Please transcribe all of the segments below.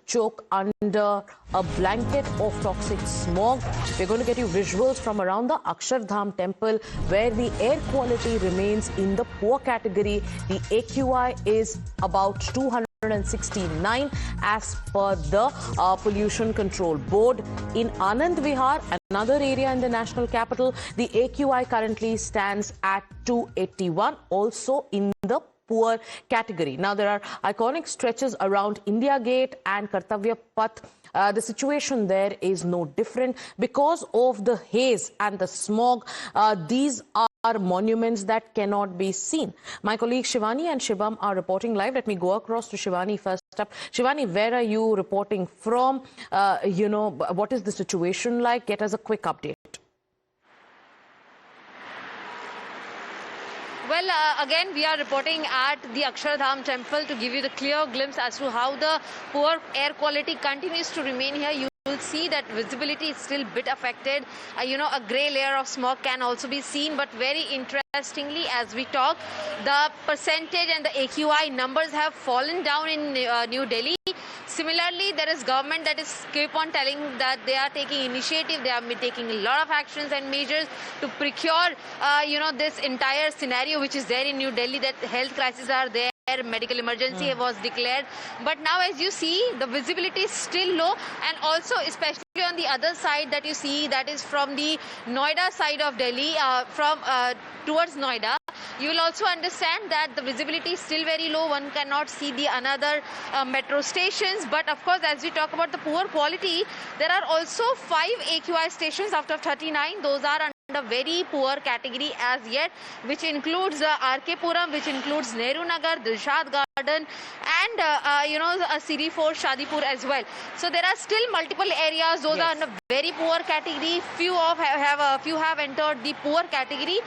choke under a blanket of toxic smog. We're going to get you visuals from around the Akshardham Temple, where the air quality remains in the poor category. The AQI is about 269 as per the Pollution Control Board. In Anand Vihar, another area in the national capital, the AQI currently stands at 281, also in the poor category. Now, there are iconic stretches around India Gate and Kartavya Path. The situation there is no different because of the haze and the smog. These are monuments that cannot be seen. My colleagues Shivani and Shibam are reporting live. Let me go across to Shivani first up. Shivani, where are you reporting from? What is the situation like? Get us a quick update. Well, again, we are reporting at the Akshardham Temple to give you the clear glimpse as to how the poor air quality continues to remain here. You will see that visibility is still a bit affected. A grey layer of smog can also be seen. But very interestingly, as we talk, the percentage and the AQI numbers have fallen down in New Delhi. Similarly, there is government that is keep on telling that they are taking initiative, they are taking a lot of actions and measures to procure, this entire scenario which is there in New Delhi, that health crises are there. Medical emergency was declared, but now as you see, the visibility is still low, and also especially on the other side that you see, that is from the Noida side of Delhi, towards Noida, you will also understand that the visibility is still very low. One cannot see the another metro stations. But of course, as we talk about the poor quality, there are also 5 AQI stations out of 39. Those are under very poor category as yet, which includes RK Puram, which includes Nehru Nagar, Dilshad Garden, and a Siri 4 Shadipur as well. So there are still multiple areas. Those are under very poor category. Few have entered the poor category,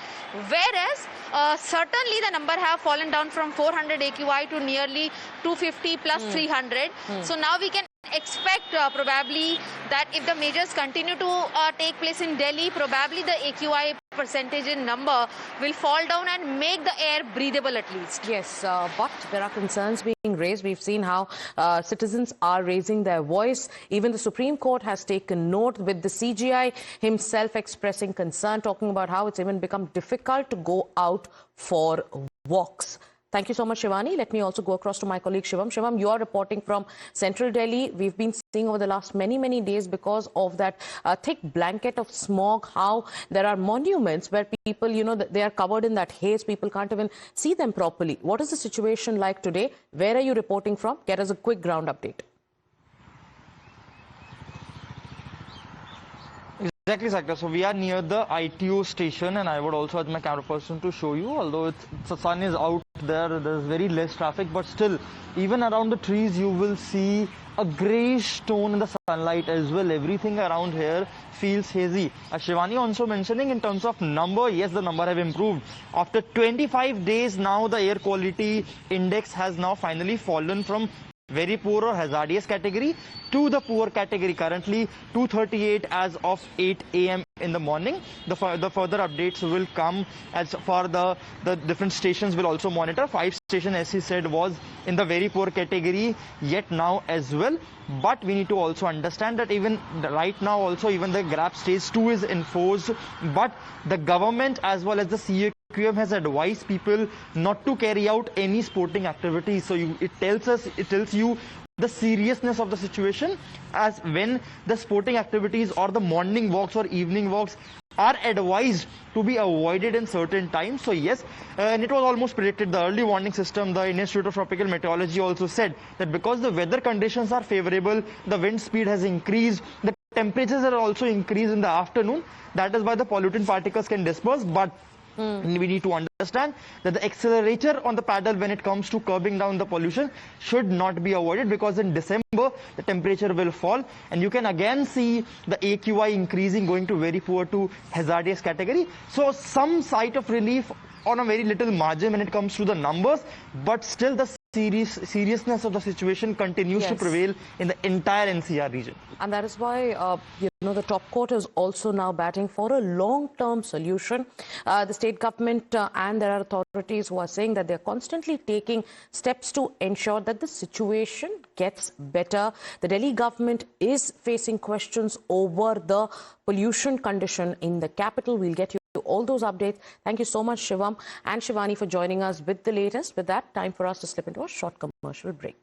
whereas certainly the number have fallen down from 400 AQI to nearly 250 plus 300. So now we can expect probably that if the measures continue to take place in Delhi, probably the AQI percentage in number will fall down and make the air breathable at least. Yes, but there are concerns being raised. We've seen how citizens are raising their voice. Even the Supreme Court has taken note, with the CGI himself expressing concern, talking about how it's even become difficult to go out for walks. Thank you so much, Shivani. Let me also go across to my colleague Shivam. Shivam, you are reporting from Central Delhi. We've been seeing over the last many days, because of that thick blanket of smog, how there are monuments where people, they are covered in that haze. People can't even see them properly. What is the situation like today? Where are you reporting from? Get us a quick ground update. Exactly, Sakta. So we are near the ITO station, and I would also ask my camera person to show you. Although the sun is out there's very less traffic, but still, even around the trees, you will see a greyish tone in the sunlight as well. Everything around here feels hazy. As Shivani also mentioning, in terms of number, yes, the number have improved. After 25 days now, the air quality index has now finally fallen from very poor or hazardous category to the poor category. Currently 238 as of 8 a.m. in the morning. The further updates will come as far the different stations will also monitor. 5 stations, as he said, was in the very poor category yet now as well. But we need to also understand that even right now also, even the GRAP stage 2 is enforced, but the government as well as the CAQM has advised people not to carry out any sporting activities. So it tells you the seriousness of the situation, as when the sporting activities or the morning walks or evening walks are advised to be avoided in certain times. So yes, and it was almost predicted. The early warning system, the Indian Institute of Tropical Meteorology also said that because the weather conditions are favorable, the wind speed has increased, the temperatures are also increased in the afternoon. That is why the pollutant particles can disperse. But we need to understand that the accelerator on the paddle when it comes to curbing down the pollution should not be avoided, because in December the temperature will fall and you can again see the AQI increasing, going to very poor to hazardous category. So some sight of relief on a very little margin when it comes to the numbers, but still the seriousness of the situation continues to prevail in the entire NCR region. And that is why, the top court is also now batting for a long-term solution. The state government and there are authorities authorities who are saying that they're constantly taking steps to ensure that the situation gets better. The Delhi government is facing questions over the pollution condition in the capital. We'll get you all those updates. Thank you so much, Shivam and Shivani, for joining us with the latest. With that, time for us to slip into a short commercial break.